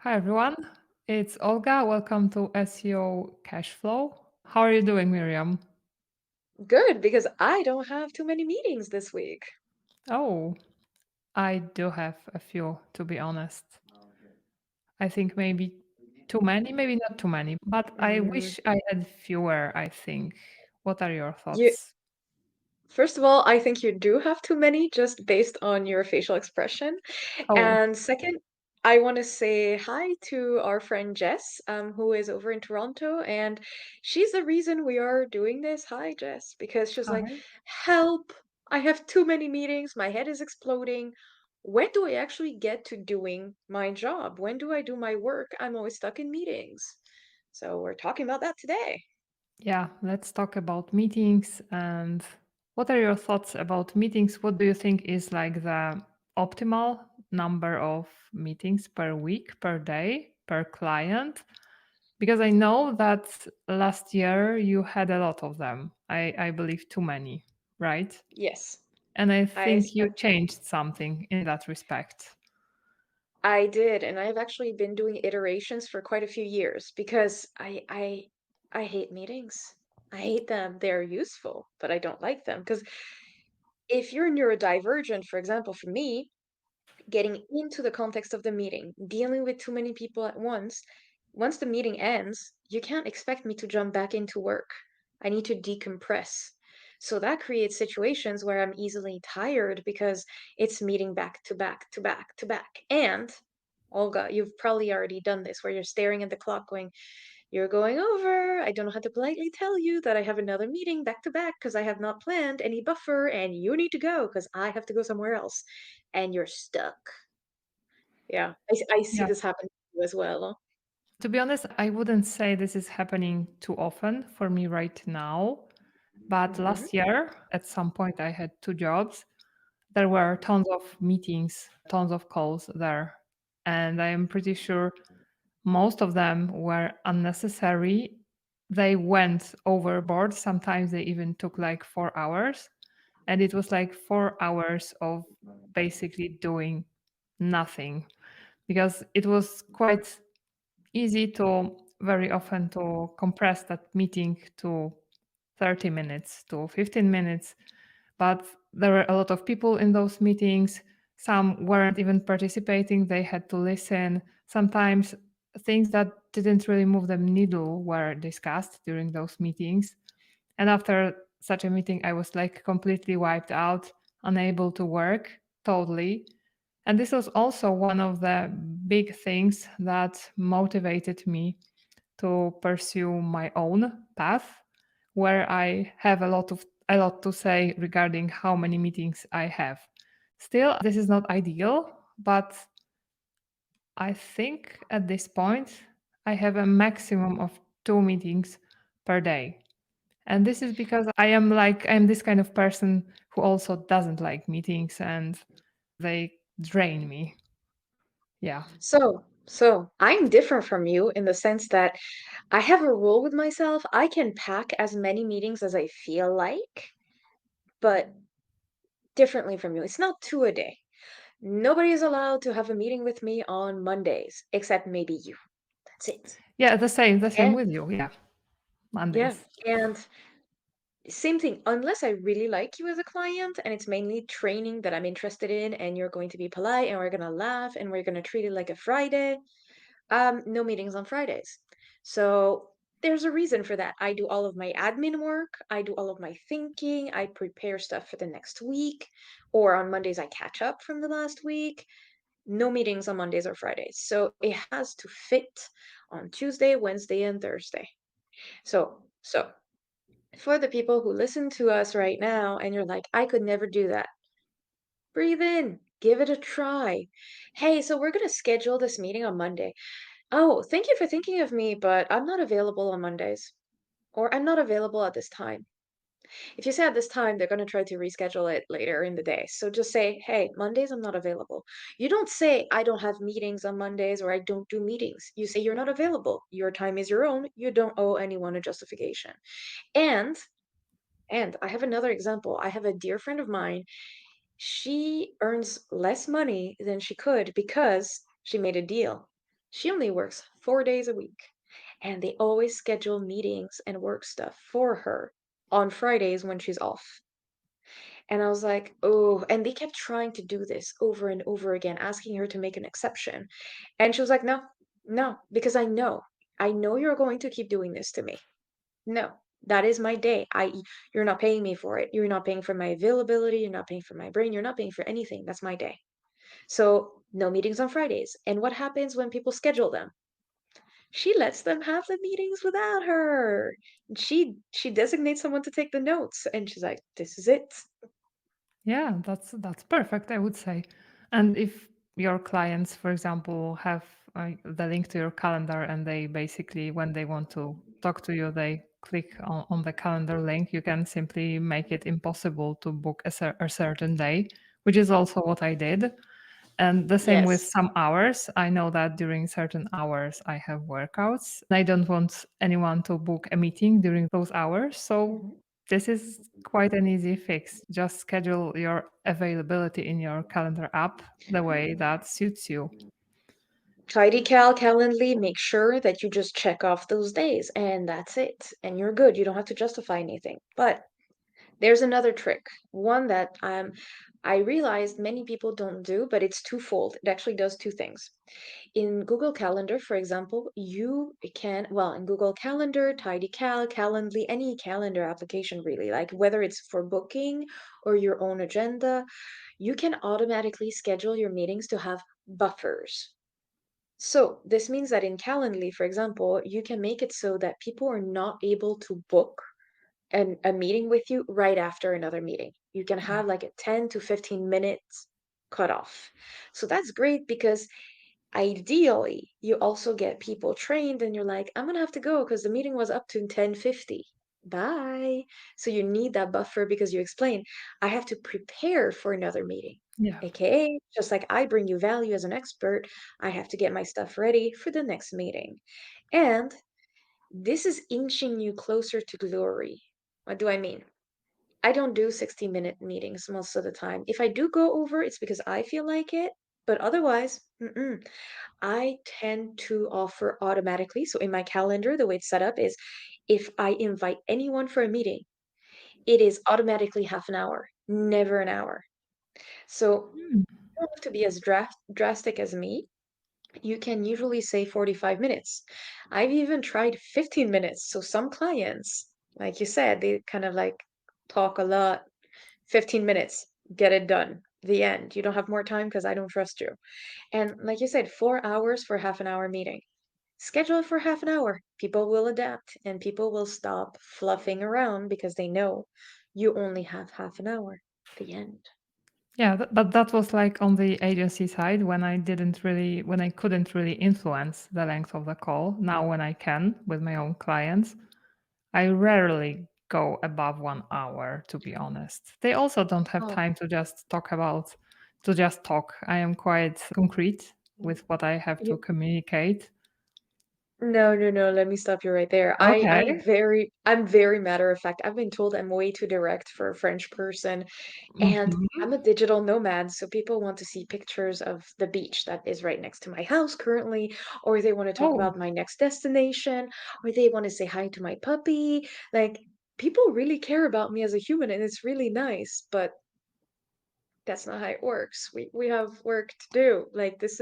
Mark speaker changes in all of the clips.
Speaker 1: Hi everyone, it's Olga. Welcome to SEO Cash Flow. How are you doing, Myriam?
Speaker 2: Good, because I don't have too many meetings this week.
Speaker 1: Oh, I do have a few, to be honest. I think maybe too many, maybe not too many, but I
Speaker 2: Mm,
Speaker 1: wish I had fewer, I think. What are your
Speaker 2: you,
Speaker 1: thoughts?
Speaker 2: first of all, I think you do have too many just based on your facial expression.
Speaker 1: Oh,
Speaker 2: And second, I want to say hi to our friend Jess, who is over in Toronto, and she's the reason we are doing this. Hi, Jess, because she's like,
Speaker 1: hi.
Speaker 2: help, I have too many meetings, my head is exploding. When do I actually get to doing my job? When do I do my work? I'm always stuck in meetings. So we're talking about that today.
Speaker 1: Yeah, let's talk about meetings and what are your thoughts about meetings? What do you think is like the optimal number of meetings per week, per day, per client? Because I know that last year you had a lot of them. I believe too many, right?
Speaker 2: Yes,
Speaker 1: And I
Speaker 2: I
Speaker 1: think you
Speaker 2: spent
Speaker 1: changed something in that respect.
Speaker 2: I did, and I've actually been doing iterations for quite a few years because I hate meetings. I hate them. They're useful, but I don't like them because if you're neurodivergent, for example, for me, getting into the context of the meeting, dealing with too many people at once the meeting ends, you can't expect me to jump back into work. I need to decompress. So that creates situations where I'm easily tired because it's meeting back to back to back to back. And Olga, you've probably already done this where you're staring at the clock going, you're going over. I don't know how to politely tell you that I have another meeting back to back because I have not planned any buffer and you need to go because I have to go somewhere else. And you're stuck. Yeah, I see
Speaker 1: Yeah.
Speaker 2: this happen to you as well.
Speaker 1: To be honest, I wouldn't say this is happening too often for me right now. But
Speaker 2: Mhm.
Speaker 1: last year, at some point, I had two jobs. There were tons of meetings, tons of calls there. And I am pretty sure most of them were unnecessary. They went overboard. Sometimes they even took like 4 hours. And it was like 4 hours of basically doing nothing because it was quite easy to very often to compress that meeting to 30 minutes to 15 minutes, but there were a lot of people in those meetings. Some weren't even participating, they had to listen. Sometimes things that didn't really move the needle were discussed during those meetings. And after such a meeting, I was like completely wiped out, unable to work totally. And this was also one of the big things that motivated me to pursue my own path, where I have a lot to say regarding how many meetings I have. Still, this is not ideal, but I think at this point I have a maximum of 2 meetings per day. And this is because I'm this kind of person who also doesn't like meetings and they drain me. Yeah.
Speaker 2: So I'm different from you in the sense that I have a rule with myself. I can pack as many meetings as I feel like, but differently from you. It's not two a day. Nobody is allowed to have a meeting with me on Mondays, except maybe you. That's it.
Speaker 1: Yeah, the same
Speaker 2: And
Speaker 1: with you. Yeah.
Speaker 2: yeah,
Speaker 1: Mondays.
Speaker 2: and same thing, unless I really like you as a client and it's mainly training that I'm interested in and you're going to be polite and we're gonna laugh and we're gonna treat it like a Friday, no meetings on Fridays. So there's a reason for that. I do all of my admin work, I do all of my thinking, I prepare stuff for the next week, or on Mondays I catch up from the last week. No meetings on Mondays or Fridays. So it has to fit on Tuesday, Wednesday, and Thursday. So for the people who listen to us right now and you're like, I could never do that, breathe in, give it a try. Hey, so we're going to schedule this meeting on Monday. Oh, thank you for thinking of me, but I'm not available on Mondays. Or I'm not available at this time. If you say at this time, they're going to try to reschedule it later in the day. So just say, hey, Mondays, I'm not available. You don't say, I don't have meetings on Mondays or I don't do meetings. You say you're not available. Your time is your own. You don't owe anyone a justification. And And I have another example. I have a dear friend of mine. She earns less money than she could because she made a deal. She only works 4 days a week, and they always schedule meetings and work stuff for her on Fridays when she's off. And I was like, oh, and they kept trying to do this over and over again, asking her to make an exception. And she was like, no, no, because I know you're going to keep doing this to me. No, that is my day. You're not paying me for it. You're not paying for my availability. You're not paying for my brain. You're not paying for anything. That's my day. So no meetings on Fridays. And what happens when people schedule them? She lets them have the meetings without her. She designates someone to take the notes, and she's like, "This is it."
Speaker 1: Yeah, that's perfect, I would say. And if your clients, for example, have the link to your calendar and they basically, when they want to talk to you, they click on the calendar link, you can simply make it impossible to book a certain day, which is also what I did. And the same with
Speaker 2: Yes.
Speaker 1: some hours. I know that during certain hours I have workouts. I don't want anyone to book a meeting during those hours. So
Speaker 2: Mhm.
Speaker 1: this is quite an easy fix. Just schedule your availability in your calendar app the way that suits you.
Speaker 2: Calendly, make sure that you just check off those days, and that's it. And you're good. You don't have to justify anything. But there's another trick, one that I realized many people don't do, but it's twofold. It actually does two things. In Google Calendar, for example, you can, well, in Google Calendar, TidyCal, Calendly, any calendar application really, like whether it's for booking or your own agenda, you can automatically schedule your meetings to have buffers. So this means that in Calendly, for example, you can make it so that people are not able to book a meeting with you right after another meeting. You can
Speaker 1: Yeah.
Speaker 2: have like a 10 to 15 minutes cutoff. So that's great because ideally, you also get people trained and you're like, I'm gonna have to go because the meeting was up to 10:50. Bye. So you need that buffer because you explain, I have to prepare for another meeting.
Speaker 1: Yeah.
Speaker 2: AKA, just like I bring you value as an expert, I have to get my stuff ready for the next meeting. And this is inching you closer to glory. What do I mean? I don't do 60-minute meetings most of the time. If I do go over, it's because I feel like it, but otherwise, I tend to offer automatically. So in my calendar, the way it's set up is if I invite anyone for a meeting, it is automatically half an hour, never an hour. So
Speaker 1: Mm.
Speaker 2: you don't have to be as drastic as me. You can usually say 45 minutes. I've even tried 15 minutes. So some clients, like you said, they kind of like talk a lot. 15 minutes, get it done. The end. You don't have more time because I don't trust you. And like you said, 4 hours for half an hour meeting. Schedule it for half an hour. People will adapt and people will stop fluffing around because they know you only have half an hour. The end.
Speaker 1: Yeah, but that was like on the agency side when I couldn't really influence the length of the call. Now, when I can with my own clients, I rarely go above 1 hour, to be honest. They also don't have
Speaker 2: Oh,
Speaker 1: time to just talk. I am quite concrete
Speaker 2: mm,
Speaker 1: with what I have to
Speaker 2: you,
Speaker 1: communicate.
Speaker 2: no, no, no, let me stop you right there.
Speaker 1: Okay.
Speaker 2: I'm very matter of fact. I've been told I'm way too direct for a French person. And
Speaker 1: Mhm.
Speaker 2: I'm a digital nomad, so people want to see pictures of the beach that is right next to my house currently, or they want to talk
Speaker 1: Oh,
Speaker 2: about my next destination, or they want to say hi to my puppy. Like, people really care about me as a human, and it's really nice, but that's not how it works. We have work to do. Like, this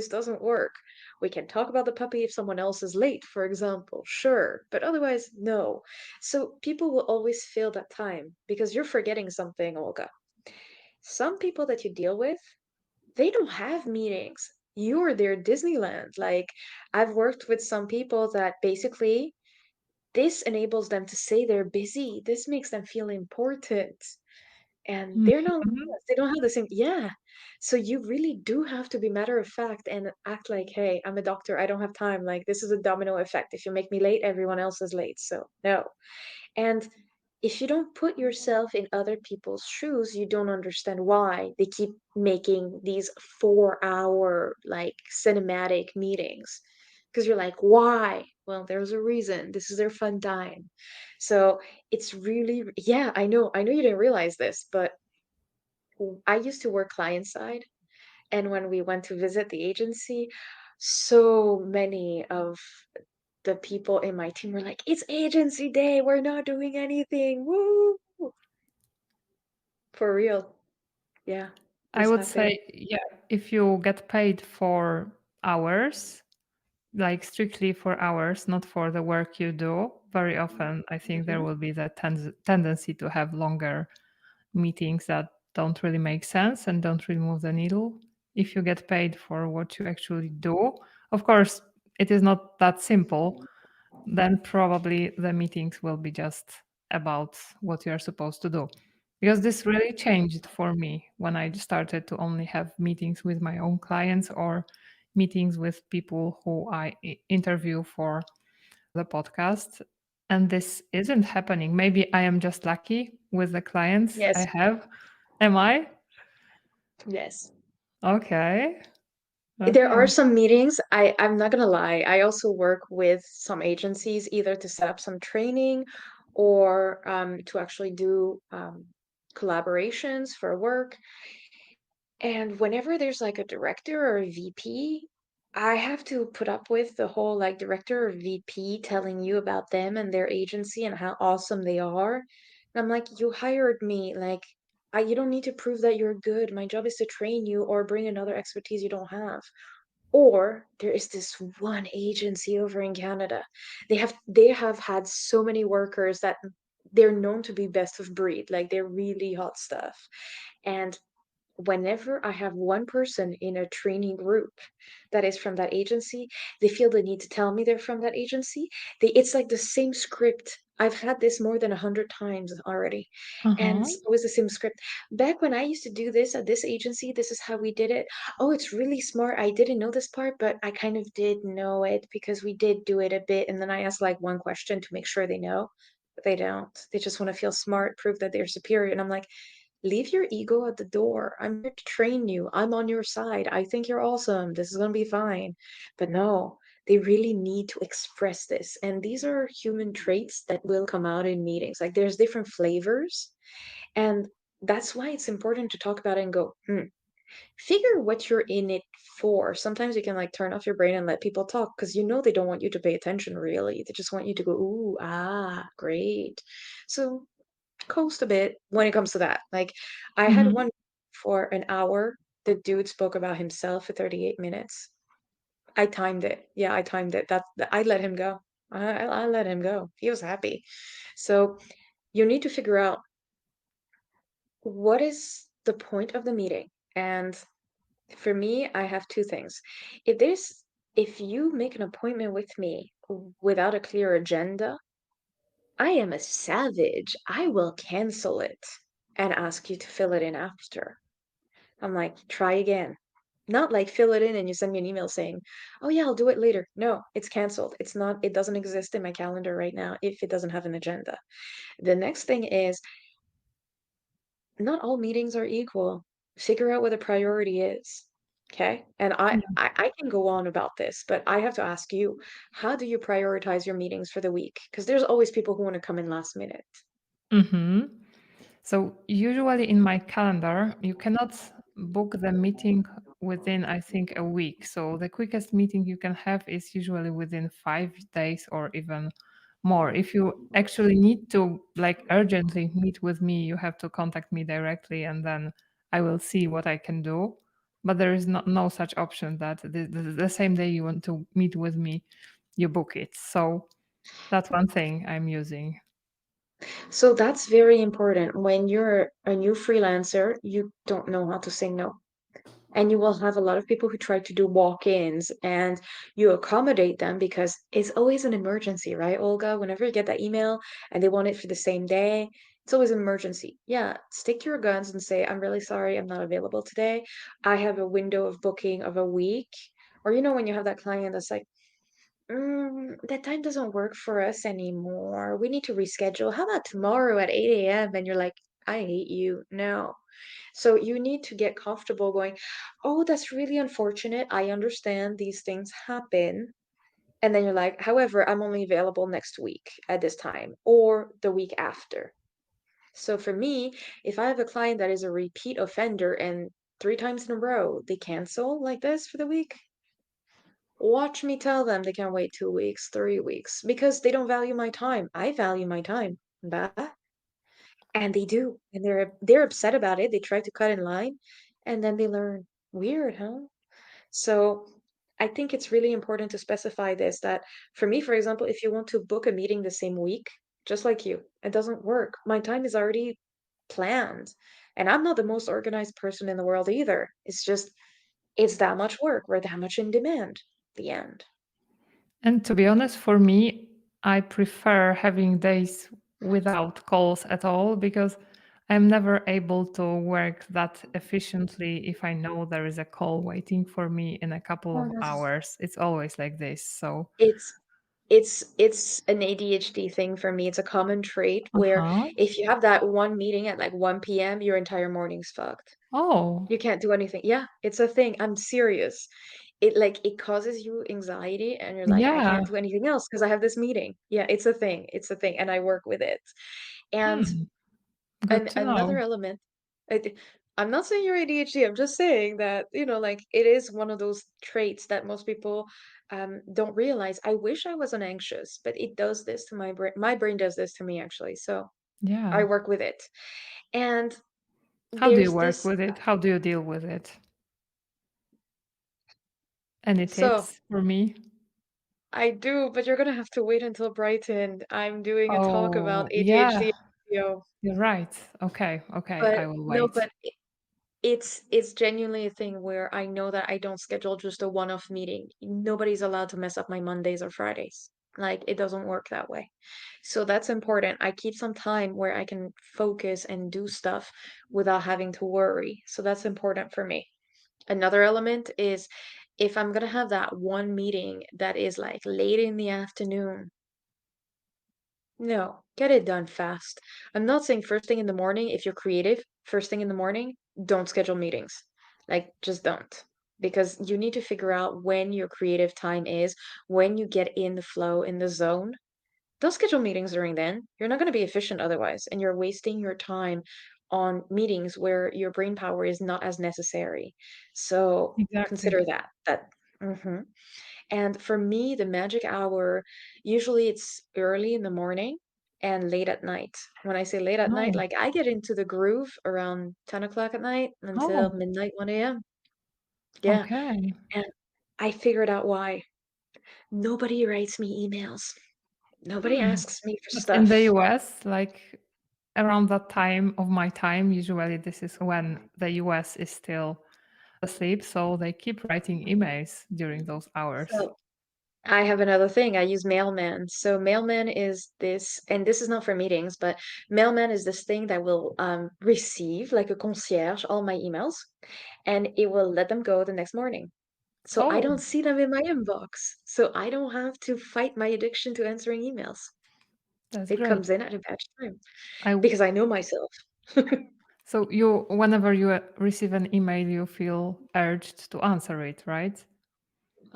Speaker 2: doesn't work. We can talk about the puppy if someone else is late, for example, sure, but otherwise, no. So people will always fill that time because you're forgetting something, Olga. Some people that you deal with, they don't have meetings. You're their Disneyland. Like, I've worked with some people that basically this enables them to say they're busy. This makes them feel important. And they're not like
Speaker 1: mhm.
Speaker 2: us. They don't have the same, yeah. So you really do have to be matter of fact and act like, hey, I'm a doctor. I don't have time. Like, this is a domino effect. If you make me late, everyone else is late. So, no. And if you don't put yourself in other people's shoes, you don't understand why they keep making these 4 hour, like cinematic meetings. Because you're like, why? Well, there's a reason. This is their fun time. So it's really, yeah, I know you didn't realize this, but I used to work client side. And when we went to visit the agency, So many of the people in my team were like, "It's agency day. We're not doing anything. Woo!" For real. Yeah,
Speaker 1: I
Speaker 2: this
Speaker 1: would
Speaker 2: happened.
Speaker 1: say, yeah, if you get paid for hours, like strictly for hours, not for the work you do, very often I think there
Speaker 2: Mhm.
Speaker 1: will be the tendency to have longer meetings that don't really make sense and don't really move the needle. If you get paid for what you actually do, of course, it is not that simple. Then probably the meetings will be just about what you're supposed to do. Because this really changed for me when I started to only have meetings with my own clients or meetings with people who I interview for the podcast. And this isn't happening. Maybe I am just lucky with the clients I
Speaker 2: Yes,
Speaker 1: have. Am I?
Speaker 2: yes.
Speaker 1: Okay.
Speaker 2: There
Speaker 1: Okay.
Speaker 2: are some meetings, I'm not gonna lie, I also work with some agencies either to set up some training or to actually do collaborations for work. And whenever there's like a director or a VP, I have to put up with the whole like director or VP telling you about them and their agency and how awesome they are. And I'm like, you hired me. Like, you don't need to prove that you're good. My job is to train you or bring another expertise you don't have. Or there is this one agency over in Canada. They have had so many workers that they're known to be best of breed. Like they're really hot stuff. And whenever I have one person in a training group that is from that agency, they feel the need to tell me they're from that agency. It's like the same script. I've had this more than 100 times already. And
Speaker 1: Uh-huh.
Speaker 2: it's always the same script. Back when I used to do this at this agency, this is how we did it. Oh, it's really smart. I didn't know this part, but I kind of did know it because we did do it a bit. And then I asked like one question to make sure they know. But they don't. They just want to feel smart, prove that they're superior. And I'm like, leave your ego at the door. I'm here to train you. I'm on your side. I think you're awesome. This is going to be fine. But no, they really need to express this. And these are human traits that will come out in meetings. Like there's different flavors. And that's why it's important to talk about it and go, figure what you're in it for. Sometimes you can like turn off your brain and let people talk because you know they don't want you to pay attention really. They just want you to go, ooh, ah, great. So coast a bit when it comes to that. Like I had
Speaker 1: Hmm.
Speaker 2: one for an hour. The dude spoke about himself for 38 minutes. I timed it. Yeah, I timed it. I let him go. I let him go. He was happy. So you need to figure out what is the point of the meeting. And for me, I have two things. If you make an appointment with me without a clear agenda, I am a savage. I will cancel it and ask you to fill it in after. I'm like, try again. Not like fill it in and you send me an email saying, oh yeah, I'll do it later. No, it's canceled. It doesn't exist in my calendar right now if it doesn't have an agenda. The next thing is not all meetings are equal. Figure out what the priority is. Okay. And I can go on about this, but I have to ask you, how do you prioritize your meetings for the week? Because there's always people who want to come in last minute.
Speaker 1: Hmm. So usually in my calendar, you cannot book the meeting within, I think, a week. So the quickest meeting you can have is usually within 5 days or even more. If you actually need to like urgently meet with me, you have to contact me directly and then I will see what I can do. But there is no such option that the same day you want to meet with me, you book it. So that's one thing I'm using.
Speaker 2: So that's very important. When you're a new freelancer, you don't know how to say no. And you will have a lot of people who try to do walk-ins and you accommodate them because it's always an emergency, right, Olga? Whenever you get that email and they want it for the same day, it's always an emergency. Yeah, stick to your guns and say, I'm really sorry, I'm not available today. I have a window of booking of a week. Or when you have that client that's like, that time doesn't work for us anymore. We need to reschedule. How about tomorrow at 8 a.m.? And you're like, I hate you. No. So you need to get comfortable going, oh, that's really unfortunate. I understand these things happen. And then you're like, however, I'm only available next week at this time or the week after. So for me, if I have a client that is a repeat offender and 3 times in a row they cancel like this for the week, Watch me tell them they can wait 2 weeks, 3 weeks, because they don't value my time. I value my time. Bah. And they do. And they're upset about it. They try to cut in line and then they learn. Weird, huh? So I think it's really important to specify this that for me, for example, if you want to book a meeting the same week, just like you, it doesn't work. My time is already planned. And I'm not the most organized person in the world either. It's just, it's that much work. We're that much in demand. The end.
Speaker 1: And to be honest, for me, I prefer having days without calls at all because I'm never able to work that efficiently if I know there is a call waiting for me in a couple of
Speaker 2: Mhm.
Speaker 1: hours. It's always like this. So,
Speaker 2: It's it's an ADHD thing for me. It's a common trait where
Speaker 1: uh-huh.
Speaker 2: if you have that one meeting at like 1 p.m., your entire morning's fucked.
Speaker 1: Oh,
Speaker 2: You can't do anything. Yeah, it's a thing. I'm serious. It causes you anxiety and you're like, I
Speaker 1: yeah.
Speaker 2: can't do anything else because I have this meeting. Yeah, it's a thing. It's a thing. And I work with it. And
Speaker 1: Hmm. Good to
Speaker 2: another
Speaker 1: know.
Speaker 2: element, I, th- I'm not saying you're ADHD. I'm just saying that, like it is one of those traits that most people don't realize. I wish I wasn't anxious, but it does this to my brain. My brain does this to me actually. So I
Speaker 1: Yeah.
Speaker 2: work with it. And
Speaker 1: How do you
Speaker 2: there's
Speaker 1: work
Speaker 2: this,
Speaker 1: with it? How do you deal with it? Any
Speaker 2: so
Speaker 1: tips for me?
Speaker 2: I do, but you're gonna have to wait until Brighton. I'm doing a talk about
Speaker 1: Oh,
Speaker 2: ADHD
Speaker 1: yeah,
Speaker 2: and SEO.
Speaker 1: you're right. Okay, okay,
Speaker 2: But
Speaker 1: I will
Speaker 2: no,
Speaker 1: wait.
Speaker 2: but it's genuinely a thing where I know that I don't schedule just a one-off meeting. Nobody's allowed to mess up my Mondays or Fridays. Like it doesn't work that way. So that's important. I keep some time where I can focus and do stuff without having to worry. So that's important for me. Another element is if I'm gonna have that one meeting that is like late in the afternoon. No, get it done fast. I'm not saying first thing in the morning, if you're creative, first thing in the morning, don't schedule meetings. Like, just don't. Because you need to figure out when your creative time is, when you get in the flow, in the zone. Don't schedule meetings during then. You're not going to be efficient otherwise, and you're wasting your time on meetings where your brain power is not as necessary. So
Speaker 1: Exactly.
Speaker 2: consider that. Mhm. And for me, the magic hour, usually it's early in the morning and late at night. When I say late at night,
Speaker 1: Oh,
Speaker 2: like I get into the groove around 10 o'clock at night until
Speaker 1: oh,
Speaker 2: midnight, 1 a.m. Yeah.
Speaker 1: okay.
Speaker 2: And I figured out why. Nobody writes me emails. Nobody
Speaker 1: Hmm.
Speaker 2: asks me for
Speaker 1: But in the
Speaker 2: stuff.
Speaker 1: US, like around that time of my time, usually this is when the US is still asleep, so they keep writing emails during those hours.
Speaker 2: So I have another thing. I use Mailman. So Mailman is this, and this is not for meetings, but Mailman is this thing that will receive like a concierge all my emails, and it will let them go the next morning. So I
Speaker 1: Oh,
Speaker 2: don't see them in my inbox. So I don't have to fight my addiction to answering emails.
Speaker 1: that's
Speaker 2: It
Speaker 1: great.
Speaker 2: comes in at a bad time
Speaker 1: I
Speaker 2: because I know myself.
Speaker 1: so you whenever you receive an email, you feel urged to answer it, right?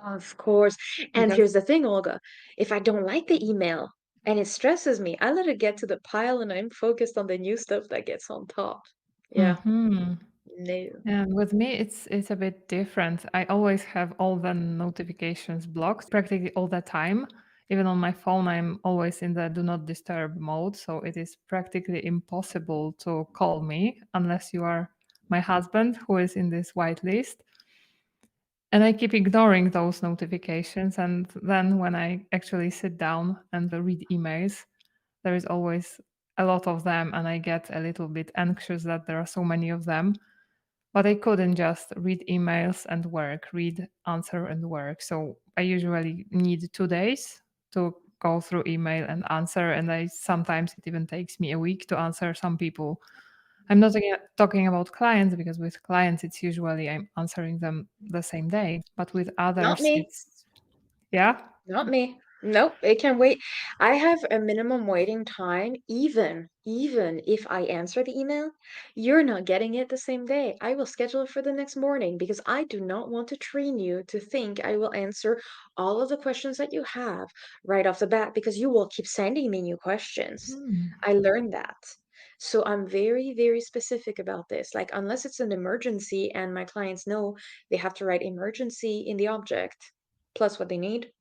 Speaker 2: Of course. And
Speaker 1: Because
Speaker 2: here's the thing, Olga. If I don't like the email and it stresses me, I let it get to the pile and I'm focused on the new stuff that gets on top. Yeah.
Speaker 1: mhm.
Speaker 2: No.
Speaker 1: And with me, it's a bit different. I always have all the notifications blocked practically all the time. Even on my phone, I'm always in the do not disturb mode. So it is practically impossible to call me unless you are my husband, who is in this white list. And I keep ignoring those notifications. And then when I actually sit down and read emails, there is always a lot of them. And I get a little bit anxious that there are so many of them, but I couldn't just read emails and work, read, answer, and work. So I usually need 2 days to go through email and answer. And I sometimes it even takes me a week to answer some people. I'm not talking about clients because with clients it's usually I'm answering them the same day. But with
Speaker 2: Not
Speaker 1: others
Speaker 2: me.
Speaker 1: it's yeah.
Speaker 2: Not me. Nope, it can wait. I have a minimum waiting time, even if I answer the email, you're not getting it the same day. I will schedule it for the next morning because I do not want to train you to think I will answer all of the questions that you have right off the bat because you will keep sending me new questions.
Speaker 1: Hmm,
Speaker 2: I learned that. So I'm very, very specific about this. Like, unless it's an emergency and my clients know they have to write emergency in the object, plus what they need.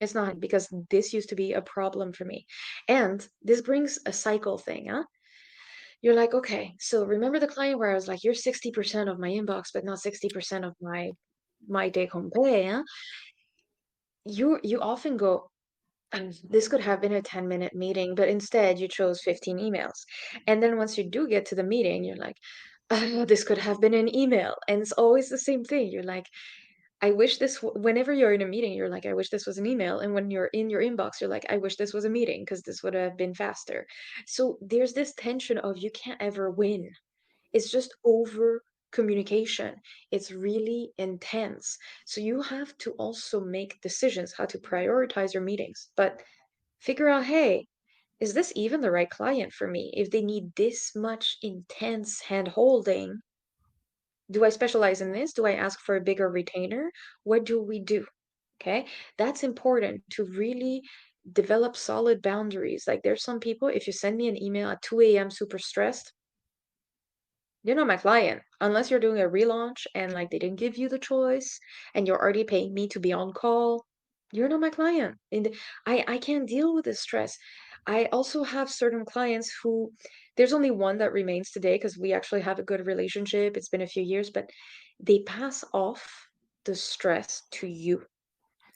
Speaker 2: It's not, because this used to be a problem for me. And this brings a cycle thing, huh? You're like, okay, so remember the client where I was like, you're 60% of my inbox, but not 60% of my take home pay, huh? You often go, this could have been a 10-minute meeting, but instead you chose 15 emails. And then once you do get to the meeting, you're like, oh, this could have been an email. And it's always the same thing. You're like, I wish whenever you're in a meeting, you're like, I wish this was an email. And when you're in your inbox, you're like, I wish this was a meeting because this would have been faster. So there's this tension of you can't ever win. It's just over communication. It's really intense. So you have to also make decisions how to prioritize your meetings, but figure out, hey, is this even the right client for me? If they need this much intense hand holding, do I specialize in this? Do I ask for a bigger retainer? What do we do? Okay, that's important to really develop solid boundaries. Like there's some people, if you send me an email at 2 a.m. super stressed, you're not my client unless you're doing a relaunch and like they didn't give you the choice and you're already paying me to be on call. You're not my client. And I can't deal with this stress. I also have certain clients who there's only one that remains today because we actually have a good relationship. It's been a few years, but they pass off the stress to you.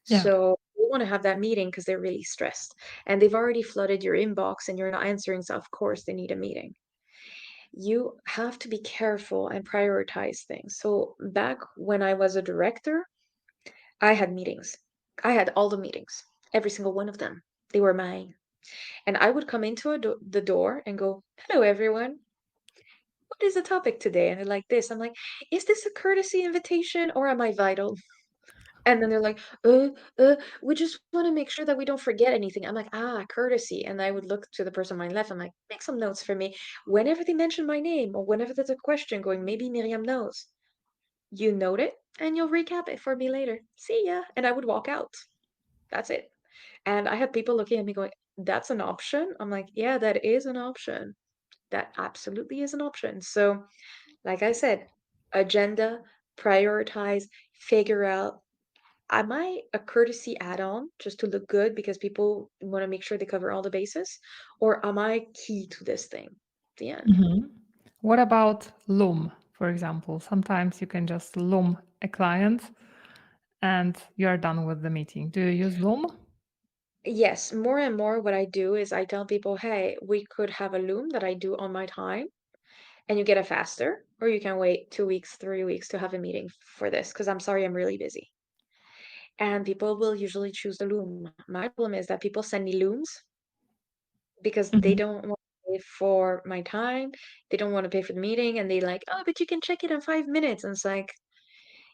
Speaker 1: Yeah.
Speaker 2: So they want to have that meeting because they're really stressed and they've already flooded your inbox and you're not answering. So of course they need a meeting. You have to be careful and prioritize things. So back when I was a director, I had meetings. I had all the meetings, every single one of them. They were mine. And I would come into the door and go, hello, everyone. What is the topic today? And they're like this. I'm like, is this a courtesy invitation or am I vital? And then they're like, we just want to make sure that we don't forget anything. I'm like, courtesy. And I would look to the person on my left. I'm like, make some notes for me. Whenever they mention my name or whenever there's a question going, maybe Myriam knows. You note it and you'll recap it for me later. See ya. And I would walk out. That's it. And I had people looking at me going, that's an option? I'm like, yeah, that is an option. That absolutely is an option. So, like I said, agenda, prioritize, figure out, am I a courtesy add-on just to look good because people want to make sure they cover all the bases? Or am I key to this thing? The end.
Speaker 1: Mhm. What about Loom, for example? Sometimes you can just Loom a client and you're done with the meeting. Do you use Loom?
Speaker 2: Yes, more and more what I do is I tell people, hey, we could have a Loom that I do on my time and you get it faster, or you can wait 2 weeks, 3 weeks to have a meeting for this because I'm sorry, I'm really busy. And people will usually choose the Loom. My problem is that people send me Looms because they
Speaker 1: Mhm.
Speaker 2: don't want to pay for my time. They don't want to pay for the meeting. And they like, oh, but you can check it in 5 minutes. And it's like,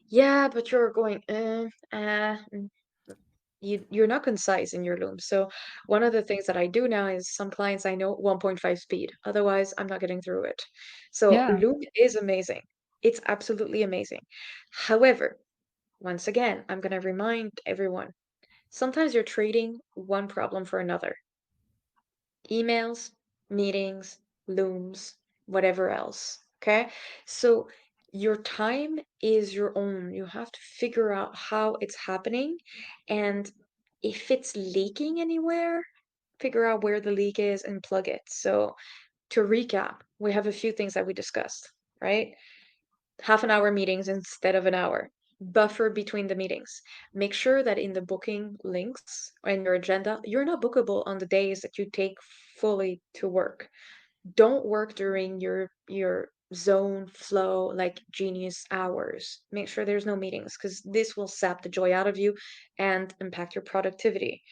Speaker 2: yeah, but you're going, you're not concise in your Loom. So one of the things that I do now is some clients I know 1.5 speed. Otherwise, I'm not getting through it. So
Speaker 1: Yeah.
Speaker 2: Loom is amazing. It's absolutely amazing. However, once again, I'm going to remind everyone, sometimes you're trading one problem for another. Emails, meetings, Looms, whatever else. Okay? So your time is your own. You have to figure out how it's happening. And if it's leaking anywhere, figure out where the leak is and plug it. So to recap, we have a few things that we discussed, right? Half an hour meetings instead of an hour. Buffer between the meetings. Make sure that in the booking links and your agenda, you're not bookable on the days that you take fully to work. Don't work during your zone flow like genius hours. Make sure there's no meetings because this will sap the joy out of you and impact your productivity.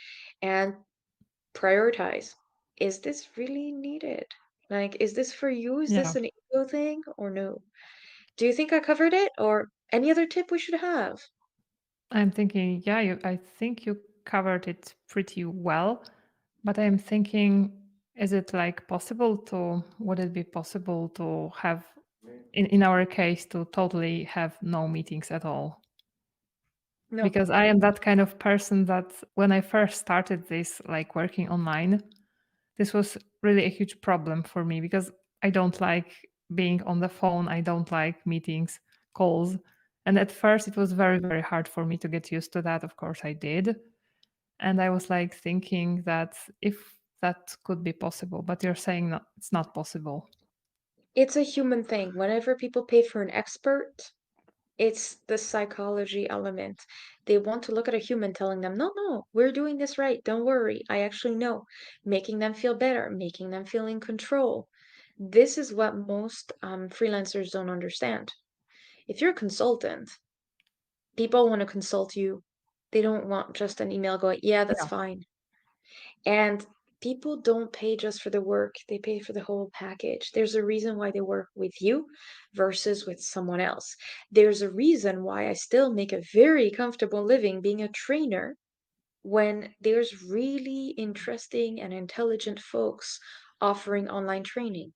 Speaker 2: And prioritize. Is this really needed? Like, is this for you? Is
Speaker 1: Yeah.
Speaker 2: this an ego thing or no? Do you think I covered it or any other tip we should have?
Speaker 1: I'm thinking, yeah, I think you covered it pretty well, but I'm thinking, is it like possible to, would it be possible to have, in our case, to totally have no meetings at all?
Speaker 2: No.
Speaker 1: Because I am that kind of person that when I first started this, like working online, this was really a huge problem for me because I don't like being on the phone. I don't like meetings, calls. And at first, it was very, very hard for me to get used to that. Of course, I did. And I was like thinking that if that could be possible, but you're saying no, it's not possible.
Speaker 2: It's a human thing. Whenever people pay for an expert, it's the psychology element. They want to look at a human telling them, no, no, we're doing this right. Don't worry. I actually know. Making them feel better, making them feel in control. This is what most freelancers don't understand. If you're a consultant, people want to consult you. They don't want just an email going, yeah, that's
Speaker 1: Yeah,
Speaker 2: fine. And people don't pay just for the work, they pay for the whole package. There's a reason why they work with you versus with someone else. There's a reason why I still make a very comfortable living being a trainer when there's really interesting and intelligent folks offering online training.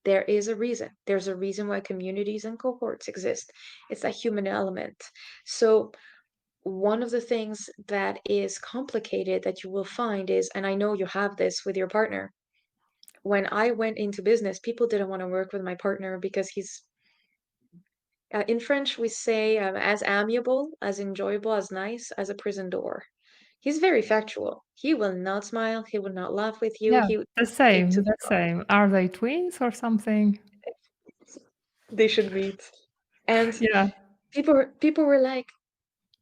Speaker 2: There is a reason. There's a reason why communities and cohorts exist. It's that human element. So one of the things that is complicated that you will find is, and I know you have this with your partner, when I went into business, people didn't want to work with my partner because he's, in French, we say as amiable, as enjoyable, as nice as a prison door. He's very factual. He will not smile. He will not laugh with you.
Speaker 1: yeah,
Speaker 2: He would
Speaker 1: the
Speaker 2: stick to
Speaker 1: same,
Speaker 2: the
Speaker 1: the same. Are they twins or something?
Speaker 2: job. They should meet. And
Speaker 1: Yeah,
Speaker 2: people were like,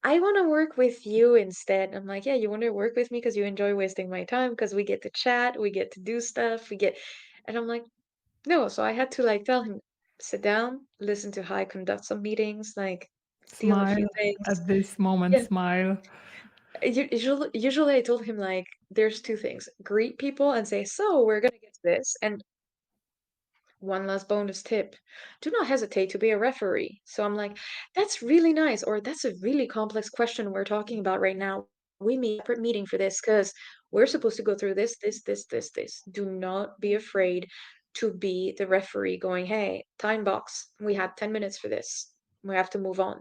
Speaker 2: I want to work with you instead. I'm like, yeah, you want to work with me because you enjoy wasting my time because we get to chat, we get to do stuff, and I'm like, no. So I had to like tell him, sit down, listen to how I conduct some meetings, like steal a few
Speaker 1: smile
Speaker 2: things.
Speaker 1: at this moment,
Speaker 2: Yeah.
Speaker 1: smile.
Speaker 2: Usually I told him like, there's two things: greet people and say, so we're gonna get to this, and one last bonus tip. Do not hesitate to be a referee. So I'm like, that's really nice, or that's a really complex question we're talking about right now. We need a separate meeting for this because we're supposed to go through this. Do not be afraid to be the referee going, hey, time box. We have 10 minutes for this. We have to move on.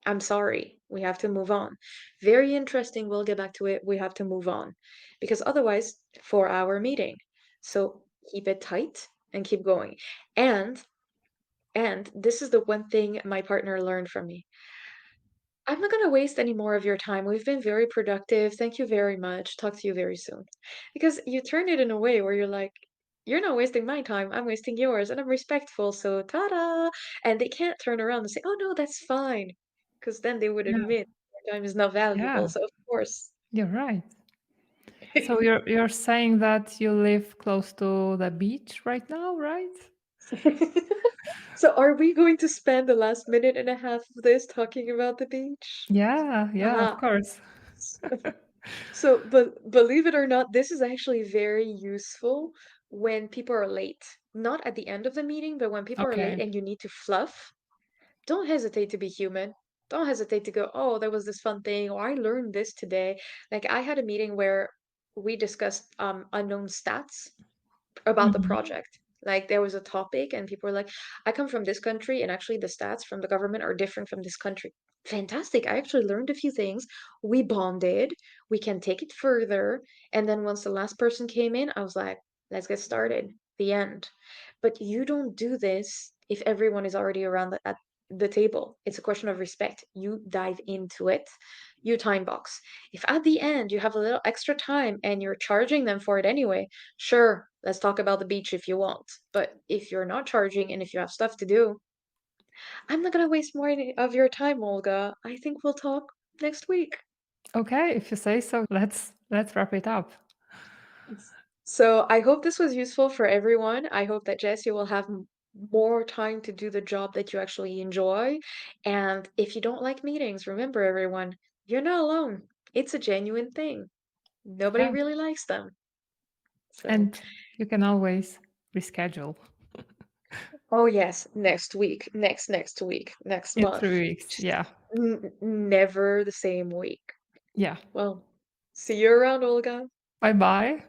Speaker 2: I'm sorry. We have to move on. Very interesting. We'll get back to it. We have to move on because otherwise, 4-hour meeting. So keep it tight and keep going. And and this is the one thing my partner learned from me. I'm not going to waste any more of your time. We've been very productive. Thank you very much. Talk to you very soon. Because you turn it in a way where you're like, you're not wasting my time. I'm wasting yours. And I'm respectful. So ta-da. And they can't turn around and say, oh, no, that's fine. Because then they would
Speaker 1: Yeah,
Speaker 2: admit their time is not valuable.
Speaker 1: yeah,
Speaker 2: So, of course.
Speaker 1: you're right. So you're saying that you live close to the beach right now, right?
Speaker 2: So, are we going to spend the last minute and a half of this talking about the beach?
Speaker 1: Yeah, yeah, of
Speaker 2: Haha.
Speaker 1: course.
Speaker 2: So, but believe it or not, this is actually very useful when people are late. Not at the end of the meeting, but when people are late
Speaker 1: Okay.
Speaker 2: and you need to fluff, don't hesitate to be human. Don't hesitate to go, oh, there was this fun thing, or I learned this today. Like I had a meeting where we discussed unknown stats about the
Speaker 1: Mhm.
Speaker 2: project. Like there was a topic and people were like, I come from this country and actually the stats from the government are different from this country. Fantastic. I actually learned a few things. We bonded. We can take it further. And then once the last person came in, I was like, let's get started. The end. But you don't do this if everyone is already around at the table. It's a question of respect. You dive into it. You time box. If at the end you have a little extra time and you're charging them for it anyway, sure, let's talk about the beach if you want. But if you're not charging and if you have stuff to do, I'm not gonna waste more of your time, Olga. I think we'll talk next week.
Speaker 1: Okay, if you say so, let's wrap it up.
Speaker 2: So I hope this was useful for everyone. I hope that Jess, you will have more time to do the job that you actually enjoy. And if you don't like meetings, remember everyone, you're not alone. It's a genuine thing. Nobody
Speaker 1: Yeah,
Speaker 2: really likes them. So,
Speaker 1: and you can always reschedule
Speaker 2: oh yes, next week, next week, next
Speaker 1: in
Speaker 2: month.
Speaker 1: 3 weeks.
Speaker 2: Just
Speaker 1: Yeah,
Speaker 2: never the same week.
Speaker 1: yeah.
Speaker 2: Well, see you around, Olga.
Speaker 1: Bye bye.